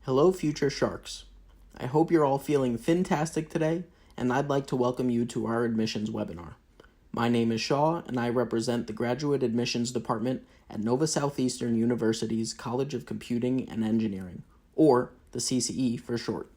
Hello, future sharks. I hope you're all feeling fantastic today, and I'd like to welcome you to our admissions webinar. My name is Shaw, and I represent the Graduate Admissions Department at Nova Southeastern University's College of Computing and Engineering, or the CCE for short.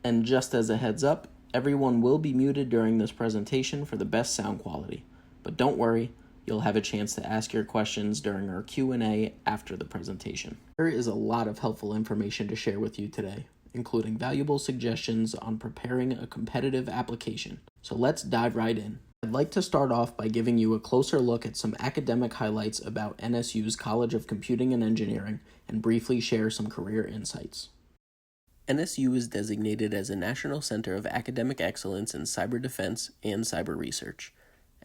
And just as a heads up, everyone will be muted during this presentation for the best sound quality. But don't worry, you'll have a chance to ask your questions during our Q&A after the presentation. There is a lot of helpful information to share with you today, including valuable suggestions on preparing a competitive application. So let's dive right in. I'd like to start off by giving you a closer look at some academic highlights about NSU's College of Computing and Engineering and briefly share some career insights. NSU is designated as a National Center of Academic Excellence in Cyber Defense and Cyber Research.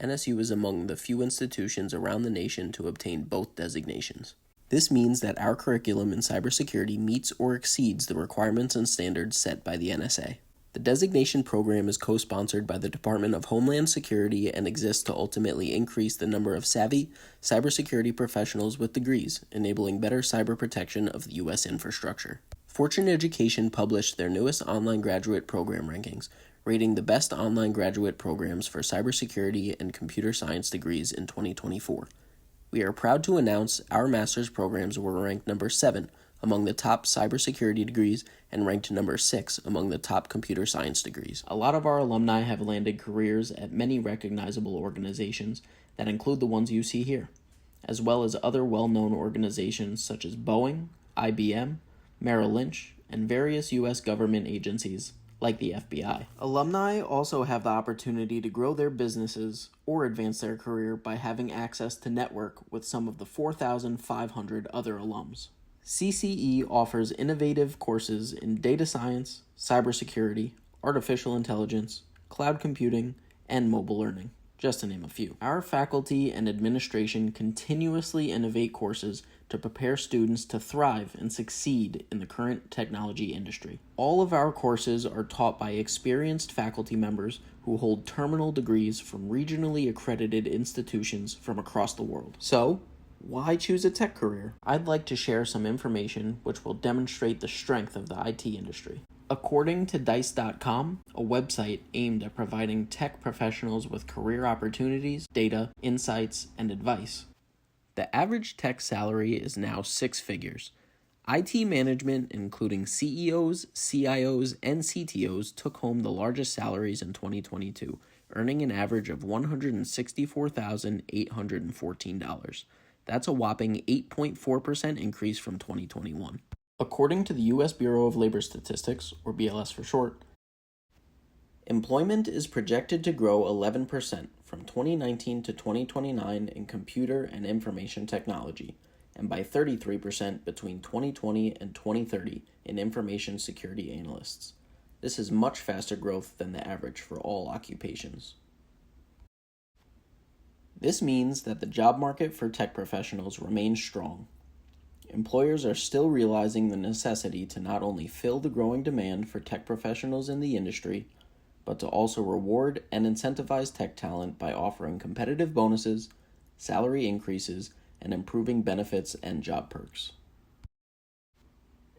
NSU is among the few institutions around the nation to obtain both designations. This means that our curriculum in cybersecurity meets or exceeds the requirements and standards set by the NSA. The designation program is co-sponsored by the Department of Homeland Security and exists to ultimately increase the number of savvy cybersecurity professionals with degrees, enabling better cyber protection of the U.S. infrastructure. Fortune Education published their newest online graduate program rankings, rating the best online graduate programs for cybersecurity and computer science degrees in 2024. We are proud to announce our master's programs were ranked number 7 among the top cybersecurity degrees and ranked number 6 among the top computer science degrees. A lot of our alumni have landed careers at many recognizable organizations that include the ones you see here, as well as other well-known organizations such as Boeing, IBM, Merrill Lynch, and various U.S. government agencies like the FBI. Alumni also have the opportunity to grow their businesses or advance their career by having access to network with some of the 4,500 other alums. CCE offers innovative courses in data science, cybersecurity, artificial intelligence, cloud computing, and mobile learning, just to name a few. Our faculty and administration continuously innovate courses to prepare students to thrive and succeed in the current technology industry. All of our courses are taught by experienced faculty members who hold terminal degrees from regionally accredited institutions from across the world. So, why choose a tech career? I'd like to share some information which will demonstrate the strength of the IT industry. According to Dice.com, a website aimed at providing tech professionals with career opportunities, data, insights, and advice, the average tech salary is now 6 figures. IT management, including CEOs, CIOs, and CTOs, took home the largest salaries in 2022, earning an average of $164,814. That's a whopping 8.4% increase from 2021. According to the U.S. Bureau of Labor Statistics, or BLS for short, employment is projected to grow 11% from 2019 to 2029 in computer and information technology, and by 33% between 2020 and 2030 in information security analysts. This is much faster growth than the average for all occupations. This means that the job market for tech professionals remains strong. Employers are still realizing the necessity to not only fill the growing demand for tech professionals in the industry, but to also reward and incentivize tech talent by offering competitive bonuses, salary increases, and improving benefits and job perks.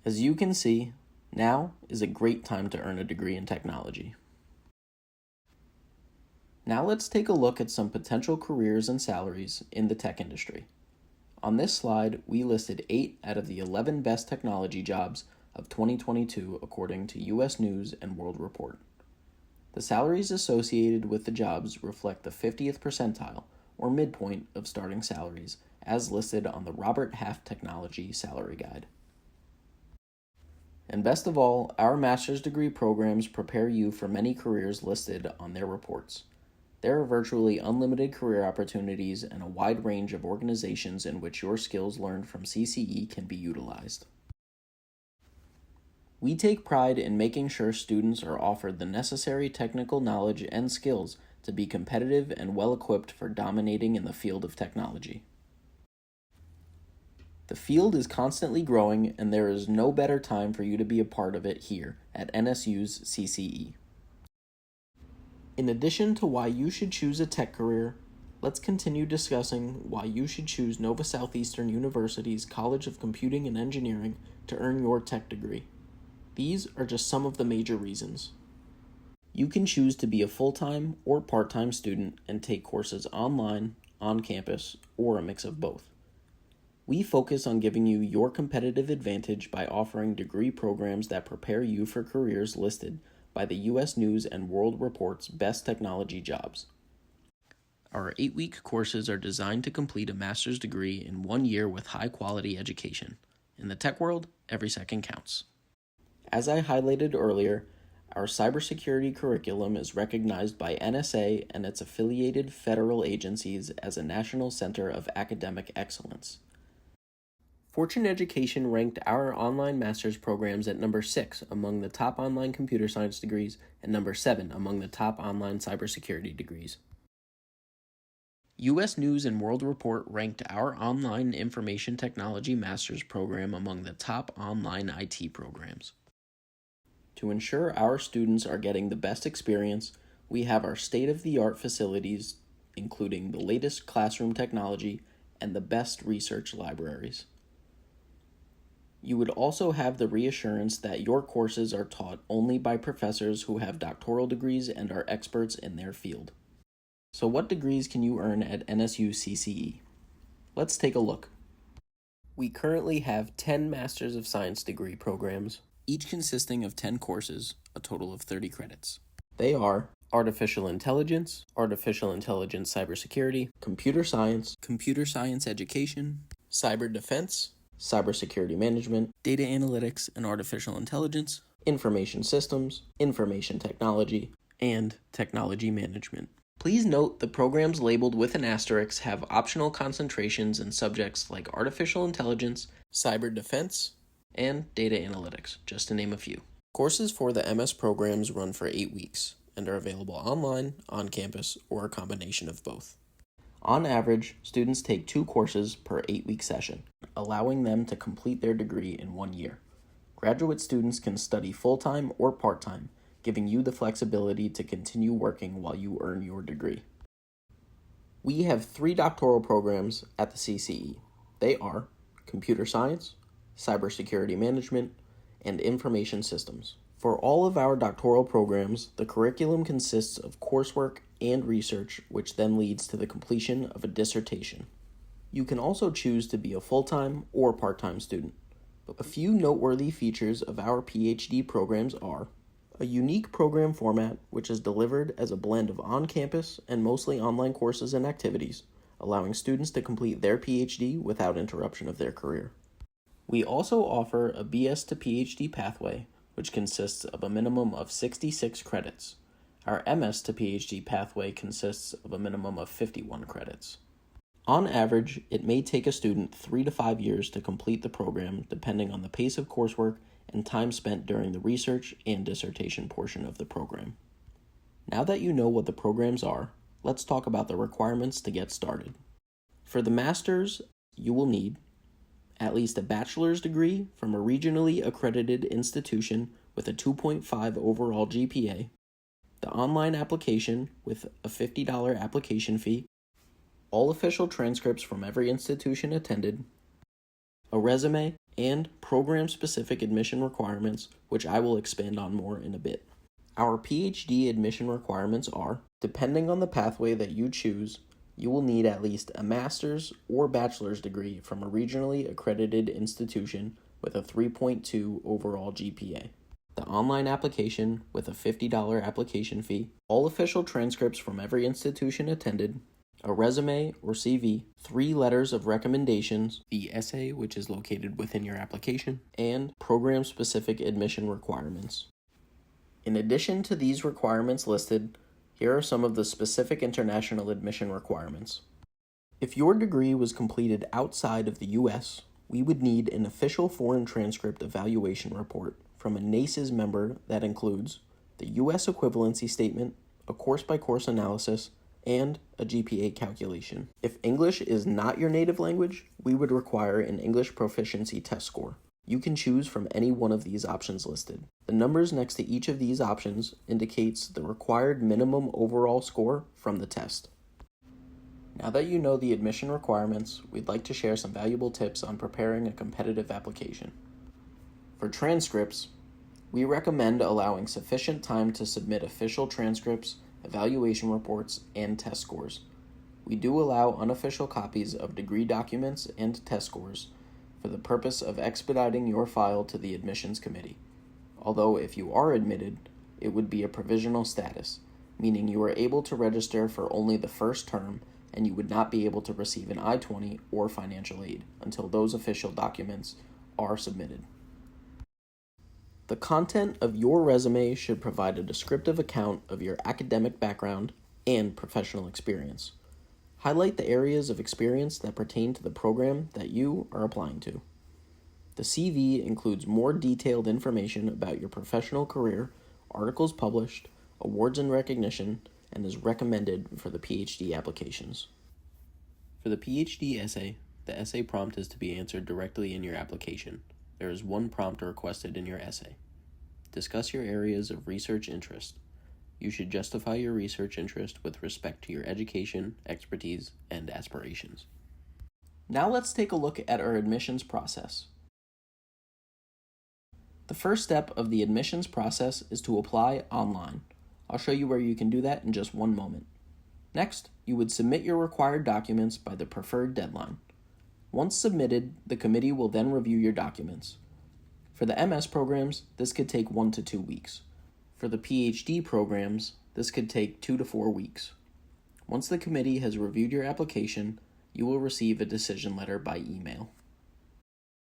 As you can see, now is a great time to earn a degree in technology. Now let's take a look at some potential careers and salaries in the tech industry. On this slide, we listed 8 out of the 11 best technology jobs of 2022 according to U.S. News and World Report. The salaries associated with the jobs reflect the 50th percentile, or midpoint, of starting salaries, as listed on the Robert Half Technology Salary Guide. And best of all, our master's degree programs prepare you for many careers listed on their reports. There are virtually unlimited career opportunities and a wide range of organizations in which your skills learned from CCE can be utilized. We take pride in making sure students are offered the necessary technical knowledge and skills to be competitive and well-equipped for dominating in the field of technology. The field is constantly growing, and there is no better time for you to be a part of it here at NSU's CCE. In addition to why you should choose a tech career, let's continue discussing why you should choose Nova Southeastern University's College of Computing and Engineering to earn your tech degree. These are just some of the major reasons. You can choose to be a full-time or part-time student and take courses online, on campus, or a mix of both. We focus on giving you your competitive advantage by offering degree programs that prepare you for careers listed by the U.S. News and World Report's Best Technology Jobs. Our 8-week courses are designed to complete a master's degree in 1 year with high-quality education. In the tech world, every second counts. As I highlighted earlier, our cybersecurity curriculum is recognized by NSA and its affiliated federal agencies as a National Center of Academic Excellence. Fortune Education ranked our online master's programs at number 6 among the top online computer science degrees and number 7 among the top online cybersecurity degrees. U.S. News and World Report ranked our online information technology master's program among the top online IT programs. To ensure our students are getting the best experience, we have our state-of-the-art facilities, including the latest classroom technology and the best research libraries. You would also have the reassurance that your courses are taught only by professors who have doctoral degrees and are experts in their field. So what degrees can you earn at NSU CCE? Let's take a look. We currently have 10 Masters of Science degree programs, each consisting of 10 courses, a total of 30 credits. They are Artificial Intelligence Cybersecurity, Computer Science Education, Cyber Defense, Cybersecurity Management, Data Analytics and Artificial Intelligence, Information Systems, Information Technology, and Technology Management. Please note the programs labeled with an asterisk have optional concentrations in subjects like Artificial Intelligence, Cyber Defense, and Data Analytics, just to name a few. Courses for the MS programs run for 8 weeks and are available online, on campus, or a combination of both. On average, students take 2 courses per 8-week session, allowing them to complete their degree in 1 year. Graduate students can study full-time or part-time, giving you the flexibility to continue working while you earn your degree. We have 3 doctoral programs at the CCE. They are Computer Science, Cybersecurity Management, and Information Systems. For all of our doctoral programs, the curriculum consists of coursework and research, which then leads to the completion of a dissertation. You can also choose to be a full-time or part-time student. But a few noteworthy features of our PhD programs are a unique program format which is delivered as a blend of on-campus and mostly online courses and activities, allowing students to complete their PhD without interruption of their career. We also offer a BS to PhD pathway, which consists of a minimum of 66 credits. Our MS to PhD pathway consists of a minimum of 51 credits. On average, it may take a student 3 to 5 years to complete the program, depending on the pace of coursework and time spent during the research and dissertation portion of the program. Now that you know what the programs are, let's talk about the requirements to get started. For the master's, you will need at least a bachelor's degree from a regionally accredited institution with a 2.5 overall GPA, the online application with a $50 application fee, all official transcripts from every institution attended, a resume, and program-specific admission requirements, which I will expand on more in a bit. Our PhD admission requirements are, depending on the pathway that you choose, you will need at least a master's or bachelor's degree from a regionally accredited institution with a 3.2 overall GPA, the online application with a $50 application fee, all official transcripts from every institution attended, a resume or CV, 3 letters of recommendations, the essay which is located within your application, and program-specific admission requirements. In addition to these requirements listed, here are some of the specific international admission requirements. If your degree was completed outside of the U.S., we would need an official foreign transcript evaluation report from a NACES member that includes the U.S. equivalency statement, a course-by-course analysis, and a GPA calculation. If English is not your native language, we would require an English proficiency test score. You can choose from any one of these options listed. The numbers next to each of these options indicates the required minimum overall score from the test. Now that you know the admission requirements, we'd like to share some valuable tips on preparing a competitive application. For transcripts, We recommend allowing sufficient time to submit official transcripts, evaluation reports, and test scores. We do allow unofficial copies of degree documents and test scores for the purpose of expediting your file to the admissions committee. Although if you are admitted, it would be a provisional status, meaning you are able to register for only the first term and you would not be able to receive an I-20 or financial aid until those official documents are submitted. The content of your resume should provide a descriptive account of your academic background and professional experience. Highlight the areas of experience that pertain to the program that you are applying to. The CV includes more detailed information about your professional career, articles published, awards and recognition, and is recommended for the PhD applications. For the PhD essay, the essay prompt is to be answered directly in your application. There is one prompt requested in your essay. Discuss your areas of research interest. You should justify your research interest with respect to your education, expertise, and aspirations. Now let's take a look at our admissions process. The first step of the admissions process is to apply online. I'll show you where you can do that in just one moment. Next, you would submit your required documents by the preferred deadline. Once submitted, the committee will then review your documents. For the MS programs, this could take 1 to 2 weeks. For the PhD programs, this could take 2 to 4 weeks. Once the committee has reviewed your application, you will receive a decision letter by email.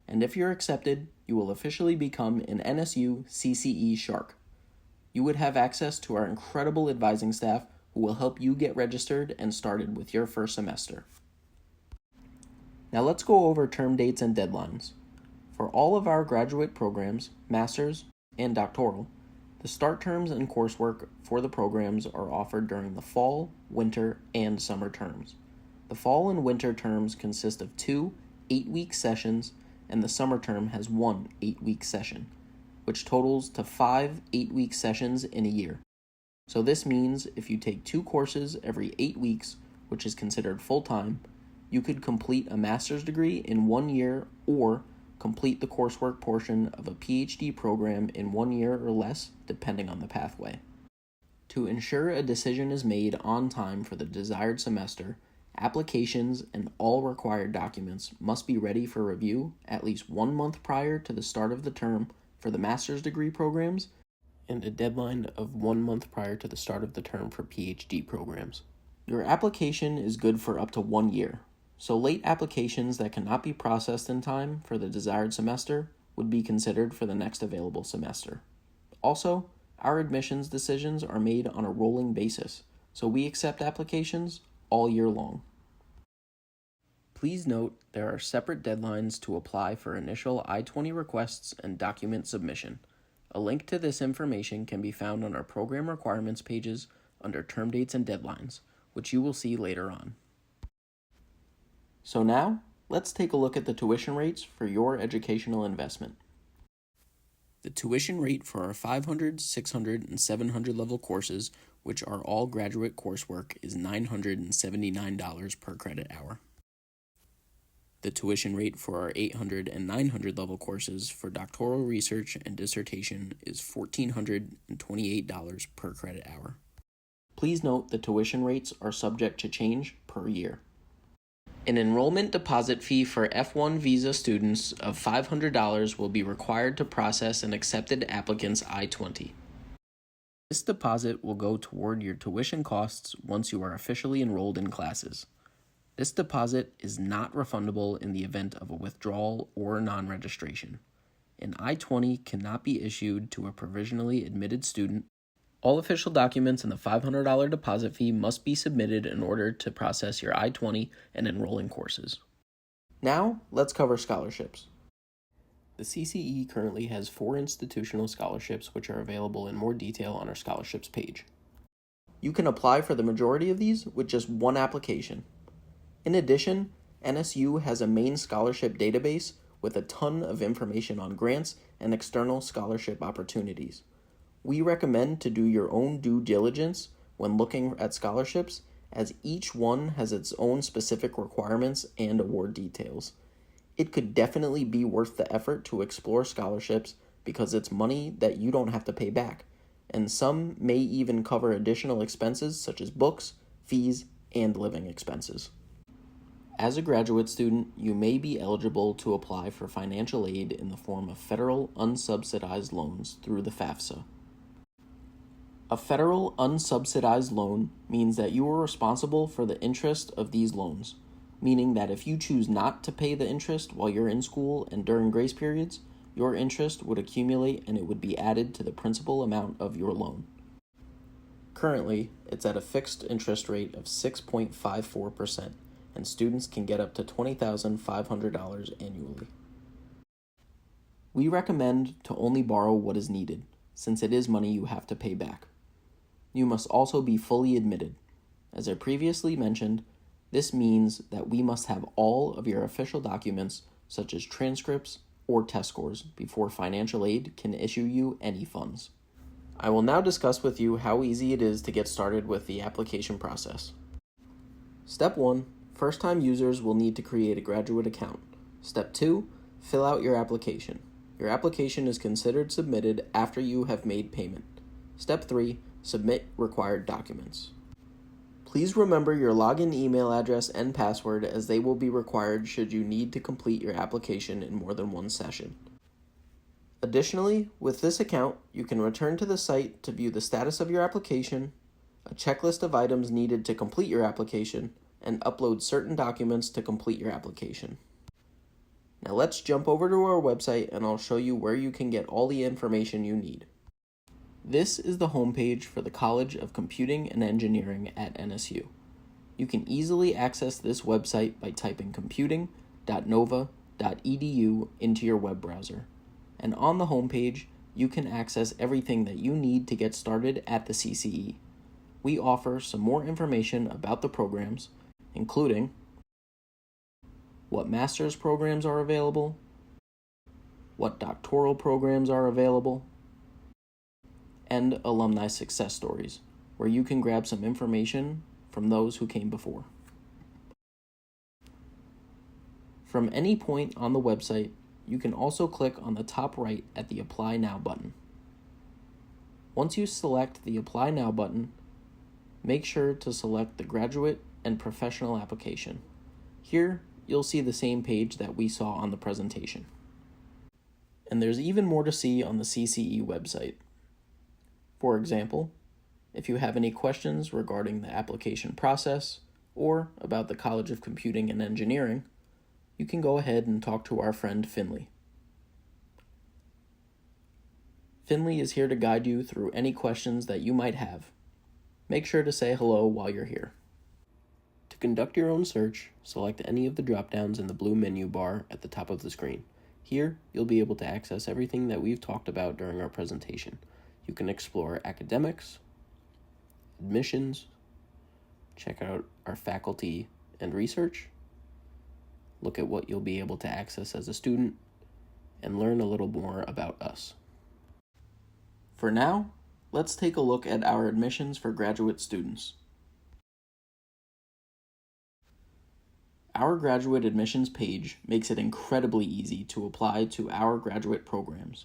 And if you're accepted, you will officially become an NSU CCE Shark. You would have access to our incredible advising staff who will help you get registered and started with your first semester. Now let's go over term dates and deadlines. For all of our graduate programs, master's, and doctoral, the start terms and coursework for the programs are offered during the fall, winter, and summer terms. The fall and winter terms consist of 2 8-week sessions, and the summer term has 1 8-week session, which totals to 5 8-week sessions in a year. So this means if you take 2 courses every 8 weeks, which is considered full-time, you could complete a master's degree in 1 year or complete the coursework portion of a PhD program in 1 year or less, depending on the pathway. To ensure a decision is made on time for the desired semester, applications and all required documents must be ready for review at least 1 month prior to the start of the term for the master's degree programs and a deadline of 1 month prior to the start of the term for PhD programs. Your application is good for up to 1 year, so late applications that cannot be processed in time for the desired semester would be considered for the next available semester. Also, our admissions decisions are made on a rolling basis, so we accept applications all year long. Please note there are separate deadlines to apply for initial I-20 requests and document submission. A link to this information can be found on our program requirements pages under term dates and deadlines, which you will see later on. So now, let's take a look at the tuition rates for your educational investment. The tuition rate for our 500, 600, and 700 level courses, which are all graduate coursework, is $979 per credit hour. The tuition rate for our 800 and 900 level courses for doctoral research and dissertation is $1,428 per credit hour. Please note the tuition rates are subject to change per year. An enrollment deposit fee for F1 visa students of $500 will be required to process an accepted applicant's I-20. This deposit will go toward your tuition costs once you are officially enrolled in classes. This deposit is not refundable in the event of a withdrawal or non-registration. An I-20 cannot be issued to a provisionally admitted student. All official documents and the $500 deposit fee must be submitted in order to process your I-20 and enroll in courses. Now, let's cover scholarships. The CCE currently has 4 institutional scholarships which are available in more detail on our scholarships page. You can apply for the majority of these with just 1 application. In addition, NSU has a main scholarship database with a ton of information on grants and external scholarship opportunities. We recommend to do your own due diligence when looking at scholarships, as each one has its own specific requirements and award details. It could definitely be worth the effort to explore scholarships because it's money that you don't have to pay back, and some may even cover additional expenses such as books, fees, and living expenses. As a graduate student, you may be eligible to apply for financial aid in the form of federal unsubsidized loans through the FAFSA. A federal unsubsidized loan means that you are responsible for the interest of these loans, meaning that if you choose not to pay the interest while you're in school and during grace periods, your interest would accumulate and it would be added to the principal amount of your loan. Currently, it's at a fixed interest rate of 6.54%, and students can get up to $20,500 annually. We recommend to only borrow what is needed, since it is money you have to pay back. You must also be fully admitted. As I previously mentioned, this means that we must have all of your official documents, such as transcripts or test scores, before financial aid can issue you any funds. I will now discuss with you how easy it is to get started with the application process. Step 1. First-time users will need to create a graduate account. Step 2. Fill out your application. Your application is considered submitted after you have made payment. Step 3. Submit required documents. Please remember your login email address and password, as they will be required should you need to complete your application in more than one session. Additionally, with this account, you can return to the site to view the status of your application, a checklist of items needed to complete your application, and upload certain documents to complete your application. Now let's jump over to our website and I'll show you where you can get all the information you need. This is the homepage for the College of Computing and Engineering at NSU. You can easily access this website by typing computing.nova.edu into your web browser. And on the homepage, you can access everything that you need to get started at the CCE. We offer some more information about the programs, including what master's programs are available, what doctoral programs are available, and alumni success stories, where you can grab some information from those who came before. From any point on the website, you can also click on the top right at the Apply Now button. Once you select the Apply Now button, make sure to select the graduate and professional application. Here, you'll see the same page that we saw on the presentation. And there's even more to see on the CCE website. For example, if you have any questions regarding the application process or about the College of Computing and Engineering, you can go ahead and talk to our friend Finley. Finley is here to guide you through any questions that you might have. Make sure to say hello while you're here. To conduct your own search, select any of the drop-downs in the blue menu bar at the top of the screen. Here, you'll be able to access everything that we've talked about during our presentation. You can explore academics, admissions, check out our faculty and research, look at what you'll be able to access as a student, and learn a little more about us. For now, let's take a look at our admissions for graduate students. Our graduate admissions page makes it incredibly easy to apply to our graduate programs.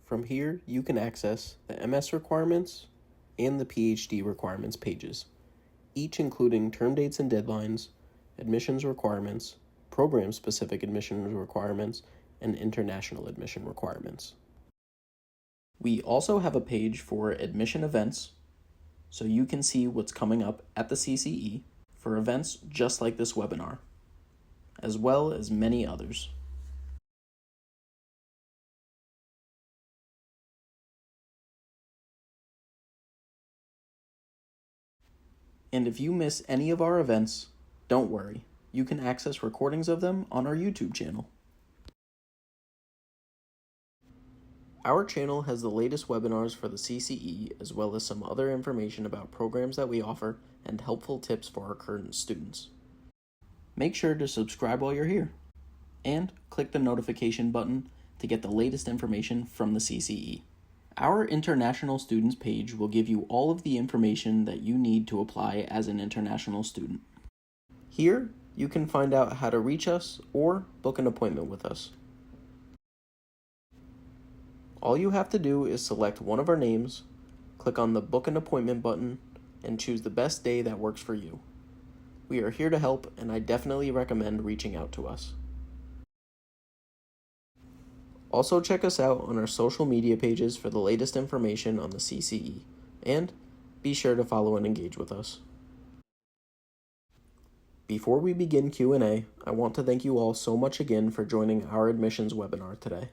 From here, you can access the MS requirements and the PhD requirements pages, each including term dates and deadlines, admissions requirements, program-specific admissions requirements, and international admission requirements. We also have a page for admission events, so you can see what's coming up at the CCE for events just like this webinar, as well as many others. And if you miss any of our events, don't worry, you can access recordings of them on our YouTube channel. Our channel has the latest webinars for the CCE, as well as some other information about programs that we offer and helpful tips for our current students. Make sure to subscribe while you're here, and click the notification button to get the latest information from the CCE. Our International Students page will give you all of the information that you need to apply as an international student. Here, you can find out how to reach us or book an appointment with us. All you have to do is select one of our names, click on the Book an Appointment button, and choose the best day that works for you. We are here to help, and I definitely recommend reaching out to us. Also, check us out on our social media pages for the latest information on the CCE, and be sure to follow and engage with us. Before we begin Q&A, I want to thank you all so much again for joining our admissions webinar today.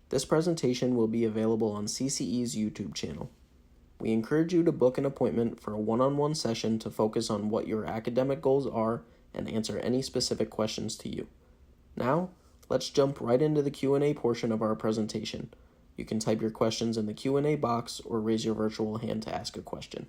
This presentation will be available on CCE's YouTube channel. We encourage you to book an appointment for a one-on-one session to focus on what your academic goals are and answer any specific questions to you. Now, let's jump right into the Q&A portion of our presentation. You can type your questions in the Q&A box or raise your virtual hand to ask a question.